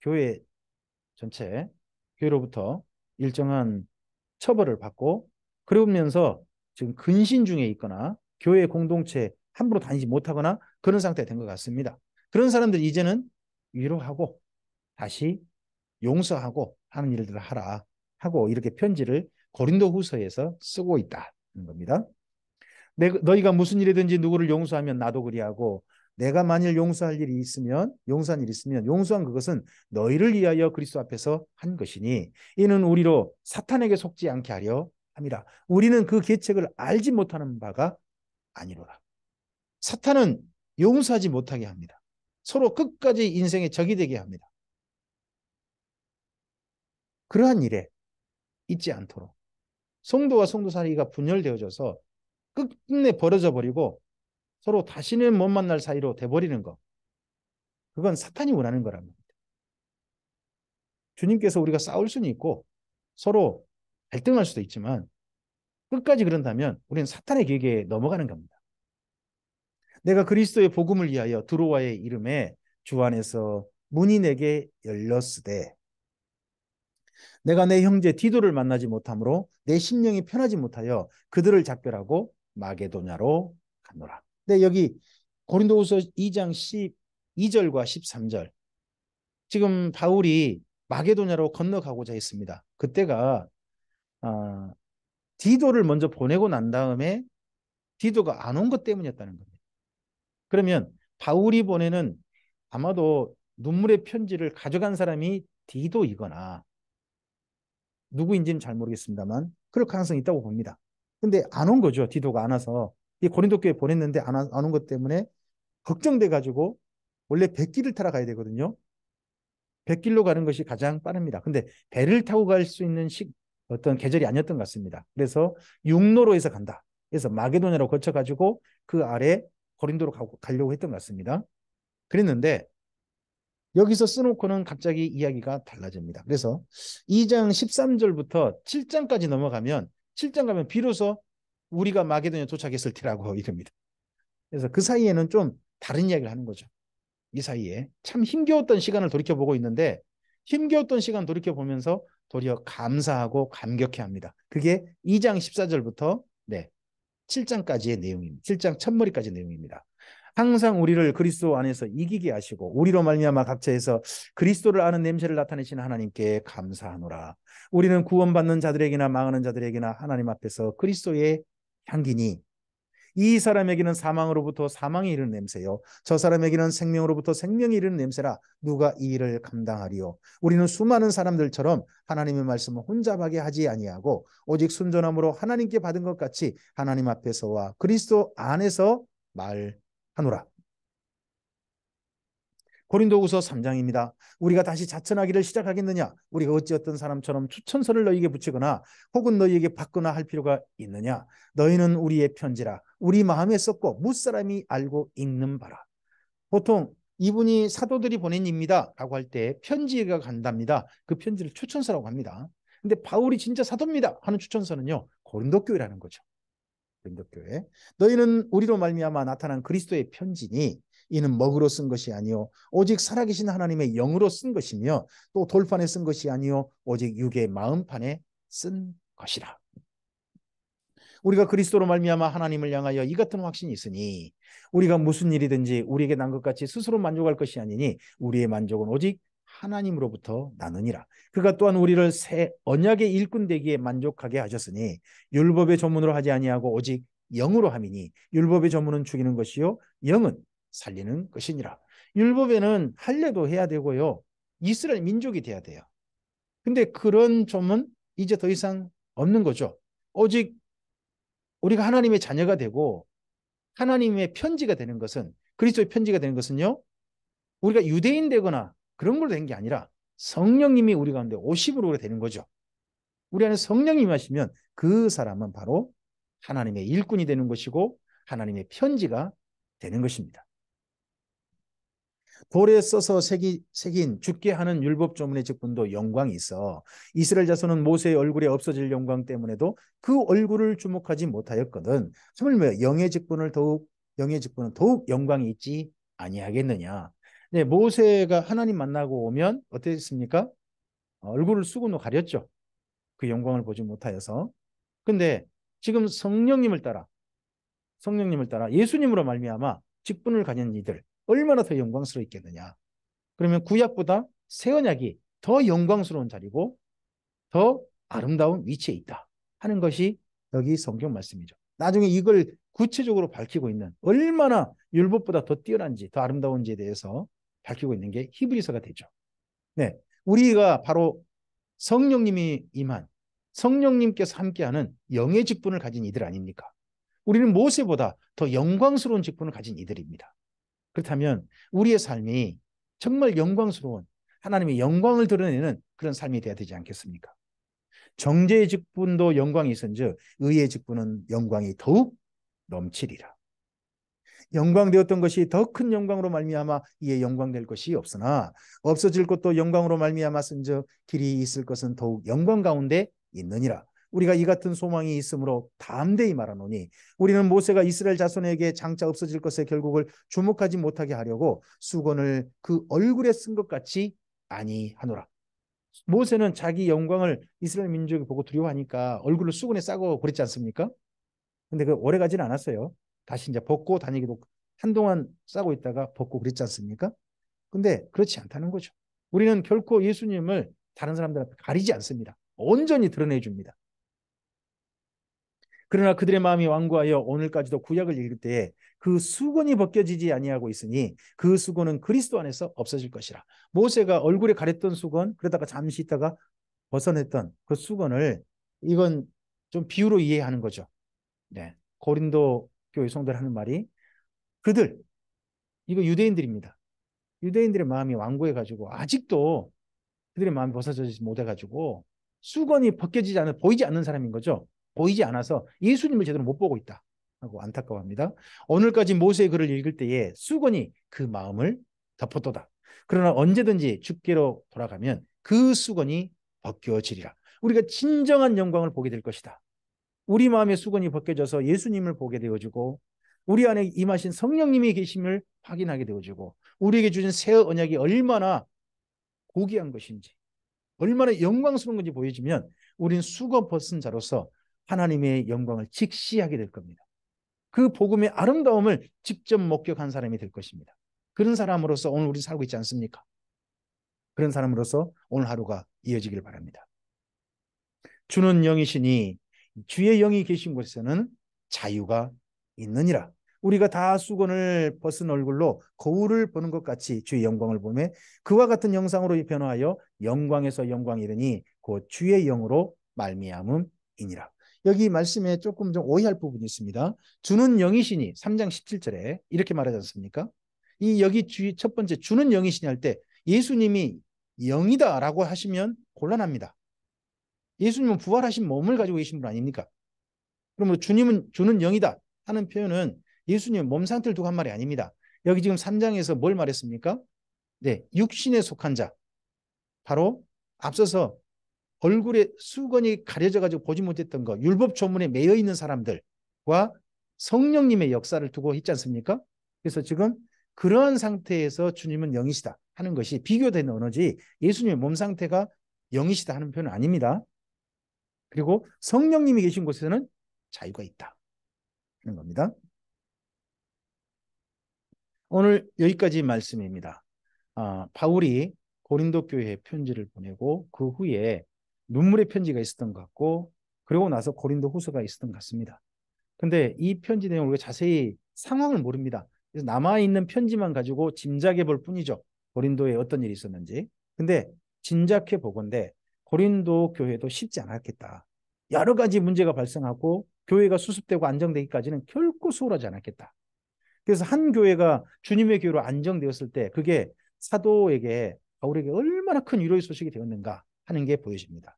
[SPEAKER 1] 교회 전체 교회로부터 일정한 처벌을 받고 그러면서 지금 근신 중에 있거나 교회 공동체 함부로 다니지 못하거나 그런 상태가 된 것 같습니다. 그런 사람들 이제는 위로하고 다시 용서하고 하는 일들을 하라 하고 이렇게 편지를 고린도 후서에서 쓰고 있다는 겁니다. 너희가 무슨 일이든지 누구를 용서하면 나도 그리하고 내가 만일 용서할 일이 있으면 용서한 일이 있으면 용서한 그것은 너희를 위하여 그리스도 앞에서 한 것이니 이는 우리로 사탄에게 속지 않게 하려 함이라. 우리는 그 계책을 알지 못하는 바가 아니로라. 사탄은 용서하지 못하게 합니다. 서로 끝까지 인생의 적이 되게 합니다. 그러한 일에 있지 않도록 성도와 성도 사이가 분열되어져서 끝내 벌어져 버리고 서로 다시는 못 만날 사이로 돼버리는 것. 그건 사탄이 원하는 거랍니다. 주님께서 우리가 싸울 수는 있고 서로 갈등할 수도 있지만 끝까지 그런다면 우리는 사탄의 계획에 넘어가는 겁니다. 내가 그리스도의 복음을 위하여 드로아의 이름에 주 안에서 문이 내게 열렸으되 내가 내 형제 디도를 만나지 못하므로 내 심령이 편하지 못하여 그들을 작별하고 마게도냐로 갔노라. 네, 여기 고린도후서 2장 12절과 13절 지금 바울이 마게도냐로 건너가고자 했습니다. 그때가 디도를 먼저 보내고 난 다음에 디도가 안 온 것 때문이었다는 겁니다. 그러면 바울이 보내는 아마도 눈물의 편지를 가져간 사람이 디도이거나 누구인지는 잘 모르겠습니다만 그럴 가능성이 있다고 봅니다. 근데 안 온 거죠. 디도가 안 와서. 이 고린도 교회에 보냈는데 안 온 것 때문에 걱정돼 가지고 원래 백길을 타러 가야 되거든요. 백길로 가는 것이 가장 빠릅니다. 근데 배를 타고 갈 수 있는 어떤 계절이 아니었던 것 같습니다. 그래서 육로로해서 간다. 그래서 마게도냐로 거쳐가지고 그 아래 고린도로 가려고 했던 것 같습니다. 그랬는데 여기서 써놓고는 갑자기 이야기가 달라집니다. 그래서 2장 13절부터 7장까지 넘어가면 7장 가면 비로소 우리가 마게도냐 도착했을 테라고 이럽니다. 그래서 그 사이에는 좀 다른 이야기를 하는 거죠. 이 사이에 참 힘겨웠던 시간을 돌이켜보고 있는데 힘겨웠던 시간 돌이켜보면서 도리어 감사하고 감격해합니다. 그게 2장 14절부터 7장까지의 내용입니다. 7장 첫머리까지 내용입니다. 항상 우리를 그리스도 안에서 이기게 하시고 우리로 말미암아 각처에서 그리스도를 아는 냄새를 나타내시는 하나님께 감사하노라. 우리는 구원받는 자들에게나 망하는 자들에게나 하나님 앞에서 그리스도의 향기니 이 사람에게는 사망으로부터 사망이 이르는 냄새요 저 사람에게는 생명으로부터 생명이 이르는 냄새라 누가 이 일을 감당하리요. 우리는 수많은 사람들처럼 하나님의 말씀을 혼잡하게 하지 아니하고 오직 순전함으로 하나님께 받은 것 같이 하나님 앞에서와 그리스도 안에서 말하노라. 고린도후서 3장입니다. 우리가 다시 자천하기를 시작하겠느냐? 우리가 어찌 어떤 사람처럼 추천서를 너희에게 붙이거나 혹은 너희에게 받거나 할 필요가 있느냐? 너희는 우리의 편지라 우리 마음에 썼고 무사람이 알고 읽는 바라. 보통 이분이 사도들이 보낸 입니다 라고 할 때 편지가 간답니다. 그 편지를 추천서라고 합니다. 근데 바울이 진짜 사도입니다 하는 추천서는요, 고린도 교회라는 거죠. 고린도 교회. 너희는 우리로 말미암아 나타난 그리스도의 편지니 이는 먹으로 쓴 것이 아니요 오직 살아계신 하나님의 영으로 쓴 것이며 또 돌판에 쓴 것이 아니요 오직 육의 마음판에 쓴 것이라. 우리가 그리스도로 말미암아 하나님을 향하여 이 같은 확신이 있으니 우리가 무슨 일이든지 우리에게 난 것 같이 스스로 만족할 것이 아니니 우리의 만족은 오직 하나님으로부터 나느니라. 그가 또한 우리를 새 언약의 일꾼 되기에 만족하게 하셨으니 율법의 조문으로 하지 아니하고 오직 영으로 함이니 율법의 조문은 죽이는 것이요 영은 살리는 것이니라. 율법에는 할례도 해야 되고요, 이스라엘 민족이 돼야 돼요. 근데 그런 점은 이제 더 이상 없는 거죠. 오직 우리가 하나님의 자녀가 되고 하나님의 편지가 되는 것은, 그리스도의 편지가 되는 것은요, 우리가 유대인 되거나 그런 걸로 된 게 아니라 성령님이 우리 가운데 오심으로 되는 거죠. 우리 안에 성령님이 하시면 그 사람은 바로 하나님의 일꾼이 되는 것이고 하나님의 편지가 되는 것입니다. 돌에 써서 새긴 죽게 하는 율법 조문의 직분도 영광이 있어 이스라엘 자손은 모세의 얼굴에 없어질 영광 때문에도 그 얼굴을 주목하지 못하였거든. 하물며 영의 직분은 더욱 영광이 있지 아니하겠느냐. 네, 모세가 하나님 만나고 오면 어땠습니까? 얼굴을 수건으로 가렸죠. 그 영광을 보지 못하여서. 근데 지금 성령님을 따라 예수님으로 말미암아 직분을 가진 이들 얼마나 더 영광스러웠겠느냐. 그러면 구약보다 새 언약이 더 영광스러운 자리고 더 아름다운 위치에 있다 하는 것이 여기 성경 말씀이죠. 나중에 이걸 구체적으로 밝히고 있는, 얼마나 율법보다 더 뛰어난지 더 아름다운지에 대해서 밝히고 있는 게 히브리서가 되죠. 네, 우리가 바로 성령님이 임한, 성령님께서 함께하는 영의 직분을 가진 이들 아닙니까? 우리는 모세보다 더 영광스러운 직분을 가진 이들입니다. 그렇다면 우리의 삶이 정말 영광스러운 하나님의 영광을 드러내는 그런 삶이 되어야 되지 않겠습니까? 정죄의 직분도 영광이 있은즉 의의 직분은 영광이 더욱 넘치리라. 영광되었던 것이 더 큰 영광으로 말미암아 이에 영광될 것이 없으나 없어질 것도 영광으로 말미암았은즉 길이 있을 것은 더욱 영광 가운데 있느니라. 우리가 이 같은 소망이 있으므로 담대히 말하노니 우리는 모세가 이스라엘 자손에게 장차 없어질 것의 결국을 주목하지 못하게 하려고 수건을 그 얼굴에 쓴 것 같이 아니하노라. 모세는 자기 영광을 이스라엘 민족이 보고 두려워하니까 얼굴을 수건에 싸고 그랬지 않습니까? 근데 그 오래 가지는 않았어요. 다시 이제 벗고 다니기도, 한동안 싸고 있다가 벗고 그랬지 않습니까? 근데 그렇지 않다는 거죠. 우리는 결코 예수님을 다른 사람들한테 가리지 않습니다. 온전히 드러내 줍니다. 그러나 그들의 마음이 완고하여 오늘까지도 구약을 읽을 때에 그 수건이 벗겨지지 아니하고 있으니 그 수건은 그리스도 안에서 없어질 것이라. 모세가 얼굴에 가렸던 수건, 그러다가 잠시 있다가 벗어냈던 그 수건을, 이건 좀 비유로 이해하는 거죠. 네, 고린도 교회 성도들 하는 말이, 그들, 이거 유대인들입니다. 유대인들의 마음이 완고해가지고 아직도 그들의 마음이 벗어지지 못해가지고 수건이 벗겨지지 않아 보이지 않는 사람인 거죠. 보이지 않아서 예수님을 제대로 못 보고 있다 하고 안타까워합니다. 오늘까지 모세의 글을 읽을 때에 수건이 그 마음을 덮었도다. 그러나 언제든지 주께로 돌아가면 그 수건이 벗겨지리라. 우리가 진정한 영광을 보게 될 것이다. 우리 마음의 수건이 벗겨져서 예수님을 보게 되어지고 우리 안에 임하신 성령님이 계심을 확인하게 되어지고 우리에게 주신 새 언약이 얼마나 고귀한 것인지, 얼마나 영광스러운 건지 보여지면 우리는 수건 벗은 자로서 하나님의 영광을 직시하게 될 겁니다. 그 복음의 아름다움을 직접 목격한 사람이 될 것입니다. 그런 사람으로서 오늘 우리 살고 있지 않습니까? 그런 사람으로서 오늘 하루가 이어지길 바랍니다. 주는 영이시니 주의 영이 계신 곳에서는 자유가 있느니라. 우리가 다 수건을 벗은 얼굴로 거울을 보는 것 같이 주의 영광을 보며 그와 같은 형상으로 변화하여 영광에서 영광이 이르니 곧 주의 영으로 말미암음이니라. 여기 말씀에 조금 좀 오해할 부분이 있습니다. 주는 영이시니 3장 17절에 이렇게 말하지 않습니까? 이 여기 첫 번째 주는 영이시냐 할 때 예수님이 영이다라고 하시면 곤란합니다. 예수님은 부활하신 몸을 가지고 계신 분 아닙니까? 그러면 주님은 주는 영이다 하는 표현은 예수님의 몸 상태를 두고 한 말이 아닙니다. 여기 지금 3장에서 뭘 말했습니까? 네, 육신에 속한 자. 바로 앞서서 얼굴에 수건이 가려져 가지고 보지 못했던 거, 율법 조문에 매여 있는 사람들과 성령님의 역사를 두고 있지 않습니까? 그래서 지금 그런 상태에서 주님은 영이시다 하는 것이 비교된 언어지 예수님의 몸 상태가 영이시다 하는 표현은 아닙니다. 그리고 성령님이 계신 곳에서는 자유가 있다 하는 겁니다. 오늘 여기까지 말씀입니다. 바울이 고린도 교회에 편지를 보내고 그 후에 눈물의 편지가 있었던 것 같고 그리고 나서 고린도 후서가 있었던 것 같습니다. 근데 이 편지 내용을 우리가 자세히 상황을 모릅니다. 그래서 남아있는 편지만 가지고 짐작해 볼 뿐이죠. 고린도에 어떤 일이 있었는지. 근데 짐작해 보건대 고린도 교회도 쉽지 않았겠다. 여러 가지 문제가 발생하고 교회가 수습되고 안정되기까지는 결코 수월하지 않았겠다. 그래서 한 교회가 주님의 교회로 안정되었을 때 그게 사도에게 바울에게 얼마나 큰 위로의 소식이 되었는가 하는 게 보여집니다.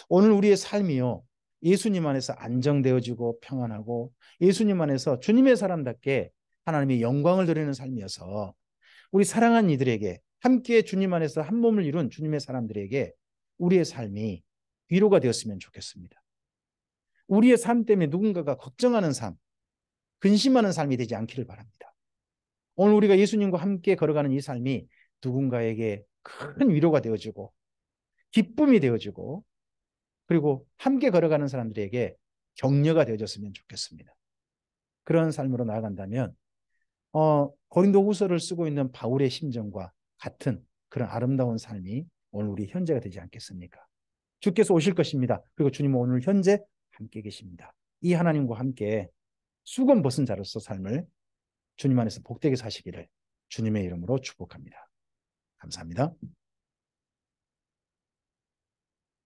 [SPEAKER 1] 오늘 우리의 삶이요. 예수님 안에서 안정되어지고 평안하고 예수님 안에서 주님의 사람답게 하나님의 영광을 드리는 삶이어서 우리 사랑하는 이들에게 함께 주님 안에서 한 몸을 이룬 주님의 사람들에게 우리의 삶이 위로가 되었으면 좋겠습니다. 우리의 삶 때문에 누군가가 걱정하는 삶, 근심하는 삶이 되지 않기를 바랍니다. 오늘 우리가 예수님과 함께 걸어가는 이 삶이 누군가에게 큰 위로가 되어지고 기쁨이 되어지고 그리고 함께 걸어가는 사람들에게 격려가 되어졌으면 좋겠습니다. 그런 삶으로 나아간다면 고린도 후서를 쓰고 있는 바울의 심정과 같은 그런 아름다운 삶이 오늘 우리 현재가 되지 않겠습니까? 주께서 오실 것입니다. 그리고 주님은 오늘 현재 함께 계십니다. 이 하나님과 함께 수건 벗은 자로서 삶을 주님 안에서 복되게 사시기를 주님의 이름으로 축복합니다. 감사합니다.